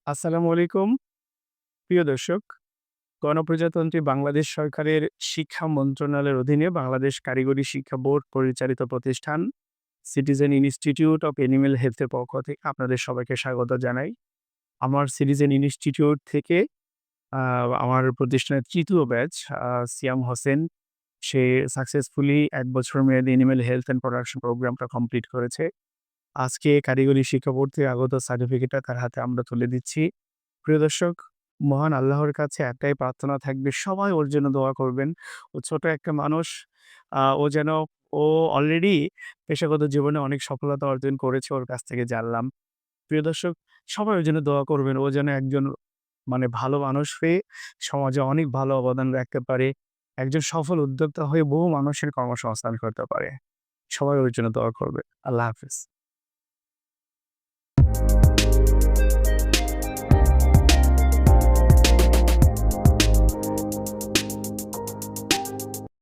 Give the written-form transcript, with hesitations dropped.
আসসালামু আলাইকুম। প্রিয় দর্শক, গণপ্রজাতন্ত্রী বাংলাদেশ সরকারের শিক্ষা মন্ত্রণালয়ের অধীনে বাংলাদেশ কারিগরি শিক্ষা বোর্ড পরিচালিত প্রতিষ্ঠান সিটিজেন ইনস্টিটিউট অফ এনিম্যাল হেলথের পক্ষ থেকে আপনাদের সবাইকে স্বাগত জানাই। আমার সিটিজেন ইনস্টিটিউট থেকে আ আমার প্রতিষ্ঠানের ৩য় ব্যাচ সিয়াম হোসেন সে সাকসেসফুলি ১ বছর মেয়াদী এনিম্যাল হেলথ অ্যান্ড প্রোডাকশন প্রোগ্রামটা কমপ্লিট করেছে। আজকে কারিগরি শিক্ষা বোর্ড থেকে আগত সার্টিফিকেটটা তার হাতে আমরা তুলে দিচ্ছি। প্রিয় দর্শক, মহান আল্লাহর কাছে একটাই প্রার্থনা থাকবে, সবাই ওর জন্য দোয়া করবেন। ও ছোট একটা মানুষ, ও যেন ও অলরেডি পেশাগত জীবনে অনেক সফলতা অর্জন করেছে, ওর কাছ থেকে জানলাম। প্রিয় দর্শক, সবাই ওর জন্য দোয়া করবেন। ও যেন একজন ভালো মানুষ হয়ে সমাজে অনেক ভালো অবদান রাখতে পারে। একজন সফল উদ্যোক্তা হয়ে বহু মানুষের কর্মসংস্থান করতে পারে। সবাই ওর জন্য দোয়া করবে। আল্লাহ হাফেজ।